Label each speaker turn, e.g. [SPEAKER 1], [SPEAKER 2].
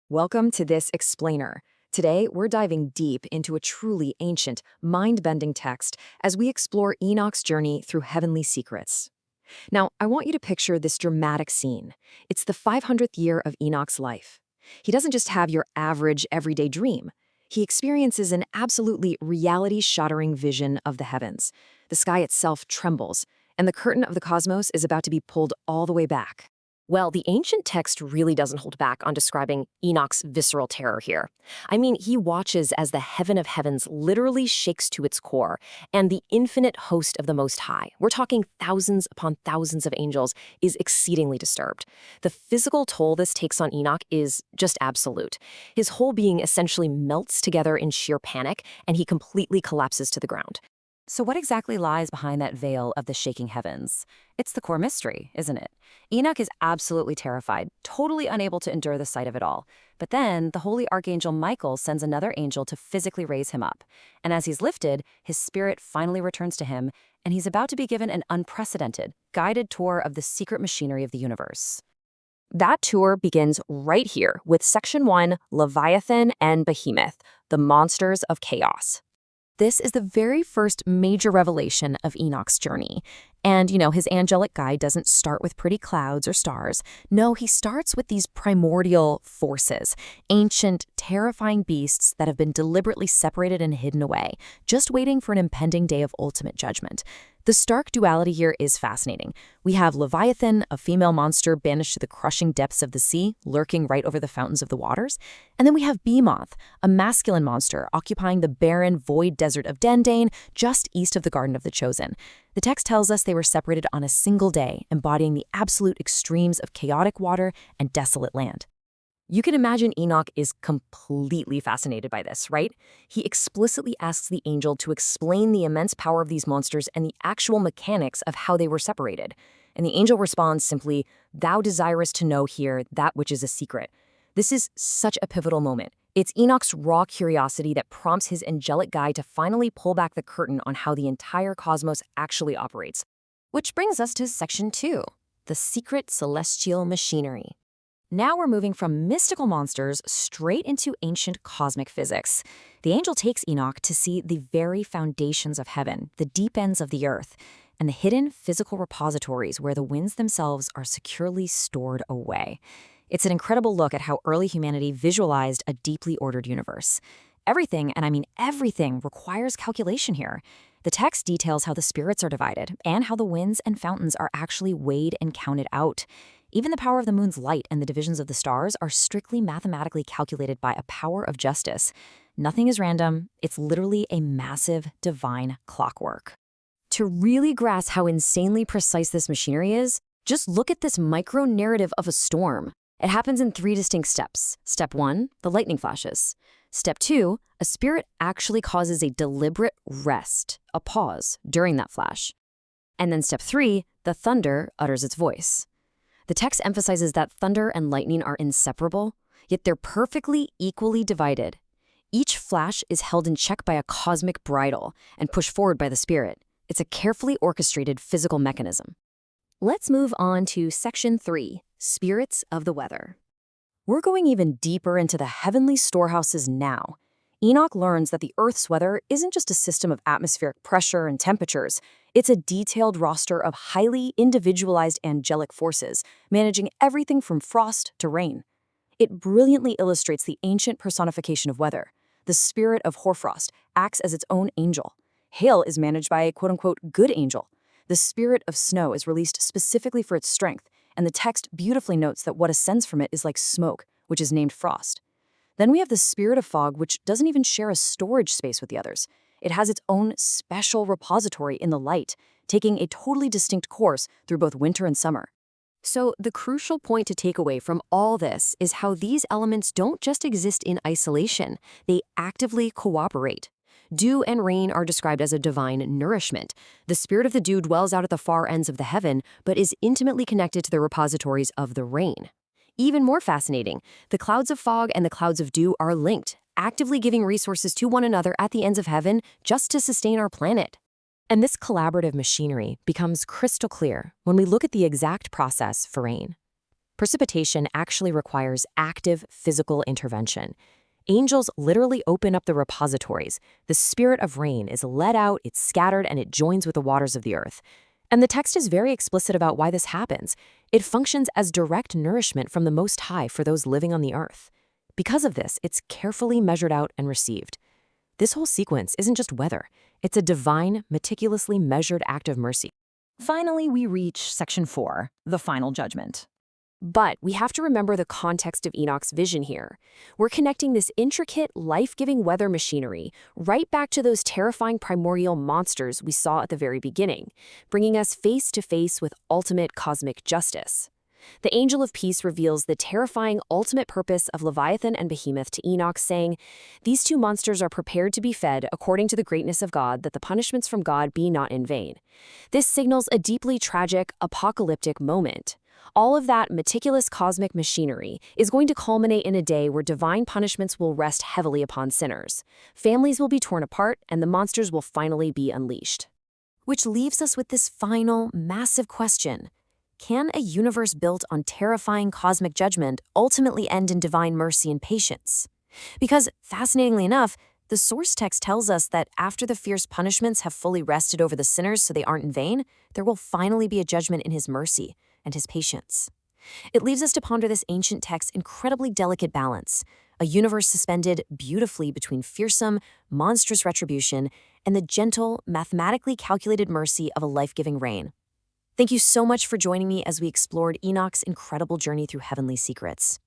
[SPEAKER 1] Welcome to this explainer. Today, we're diving deep into a truly ancient, mind-bending text as we explore Enoch's journey through heavenly secrets. Now, I want you to picture this dramatic scene. It's the 500th year of Enoch's life. He doesn't just have your average, everyday dream. He experiences an absolutely reality-shattering vision of the heavens. The sky itself trembles, and the curtain of the cosmos is about to be pulled all the way back.
[SPEAKER 2] Well, the ancient text really doesn't hold back on describing Enoch's visceral terror here. I mean, he watches as the heaven of heavens literally shakes to its core, and the infinite host of the Most High, we're talking thousands upon thousands of angels, is exceedingly disturbed. The physical toll this takes on Enoch is just absolute. His whole being essentially melts together in sheer panic, and he completely collapses to the ground.
[SPEAKER 3] So what exactly lies behind that veil of the shaking heavens? It's the core mystery, isn't it? Enoch is absolutely terrified, totally unable to endure the sight of it all. But then the holy archangel Michael sends another angel to physically raise him up. And as he's lifted, his spirit finally returns to him, and he's about to be given an unprecedented, guided tour of the secret machinery of the universe.
[SPEAKER 2] That tour begins right here with Section 1, Leviathan and Behemoth, the monsters of chaos. This is the very first major revelation of Enoch's journey. And, his angelic guide doesn't start with pretty clouds or stars. No, he starts with these primordial forces, ancient, terrifying beasts that have been deliberately separated and hidden away, just waiting for an impending day of ultimate judgment. The stark duality here is fascinating. We have Leviathan, a female monster banished to the crushing depths of the sea, lurking right over the fountains of the waters. And then we have Behemoth, a masculine monster occupying the barren, void desert of Dendane, just east of the Garden of the Chosen. The text tells us they were separated on a single day, embodying the absolute extremes of chaotic water and desolate land. You can imagine Enoch is completely fascinated by this, right? He explicitly asks the angel to explain the immense power of these monsters and the actual mechanics of how they were separated. And the angel responds simply, "Thou desirest to know here that which is a secret." This is such a pivotal moment. It's Enoch's raw curiosity that prompts his angelic guide to finally pull back the curtain on how the entire cosmos actually operates. Which brings us to Section 2, the secret celestial machinery. Now we're moving from mystical monsters straight into ancient cosmic physics. The angel takes Enoch to see the very foundations of heaven, the deep ends of the earth, and the hidden physical repositories where the winds themselves are securely stored away. It's an incredible look at how early humanity visualized a deeply ordered universe. Everything, and I mean everything, requires calculation here. The text details how the spirits are divided and how the winds and fountains are actually weighed and counted out. Even the power of the moon's light and the divisions of the stars are strictly mathematically calculated by a power of justice. Nothing is random. It's literally a massive divine clockwork. To really grasp how insanely precise this machinery is, just look at this micro-narrative of a storm. It happens in 3 distinct steps. Step 1, the lightning flashes. Step 2, a spirit actually causes a deliberate rest, a pause, during that flash. And then step 3, the thunder utters its voice. The text emphasizes that thunder and lightning are inseparable, yet they're perfectly equally divided. Each flash is held in check by a cosmic bridle and pushed forward by the spirit. It's a carefully orchestrated physical mechanism. Let's move on to Section 3, Spirits of the Weather. We're going even deeper into the heavenly storehouses now. Enoch learns that the Earth's weather isn't just a system of atmospheric pressure and temperatures. It's a detailed roster of highly individualized angelic forces, managing everything from frost to rain. It brilliantly illustrates the ancient personification of weather. The spirit of hoarfrost acts as its own angel. Hail is managed by a quote-unquote good angel. The spirit of snow is released specifically for its strength, and the text beautifully notes that what ascends from it is like smoke, which is named frost. Then we have the spirit of fog, which doesn't even share a storage space with the others. It has its own special repository in the light, taking a totally distinct course through both winter and summer. So the crucial point to take away from all this is how these elements don't just exist in isolation. They actively cooperate. Dew and rain are described as a divine nourishment. The spirit of the dew dwells out at the far ends of the heaven, but is intimately connected to the repositories of the rain. Even more fascinating, the clouds of fog and the clouds of dew are linked, actively giving resources to one another at the ends of heaven just to sustain our planet. And this collaborative machinery becomes crystal clear when we look at the exact process for rain. Precipitation actually requires active physical intervention. Angels literally open up the repositories. The spirit of rain is let out, it's scattered, and it joins with the waters of the earth. And the text is very explicit about why this happens. It functions as direct nourishment from the Most High for those living on the earth. Because of this, it's carefully measured out and received. This whole sequence isn't just weather. It's a divine, meticulously measured act of mercy.
[SPEAKER 3] Finally, we reach section 4, the final judgment.
[SPEAKER 2] But we have to remember the context of Enoch's vision here. We're connecting this intricate, life-giving weather machinery right back to those terrifying primordial monsters we saw at the very beginning, bringing us face to face with ultimate cosmic justice. The angel of peace reveals the terrifying ultimate purpose of Leviathan and Behemoth to Enoch, saying, "These two monsters are prepared to be fed according to the greatness of God, that the punishments from God be not in vain." This signals a deeply tragic, apocalyptic moment. All of that meticulous cosmic machinery is going to culminate in a day where divine punishments will rest heavily upon sinners. Families will be torn apart, and the monsters will finally be unleashed. Which leaves us with this final, massive question. Can a universe built on terrifying cosmic judgment ultimately end in divine mercy and patience? Because, fascinatingly enough, the source text tells us that after the fierce punishments have fully rested over the sinners so they aren't in vain, there will finally be a judgment in his mercy and his patience. It leaves us to ponder this ancient text's incredibly delicate balance, a universe suspended beautifully between fearsome, monstrous retribution and the gentle, mathematically calculated mercy of a life-giving rain. Thank you so much for joining me as we explored Enoch's incredible journey through heavenly secrets.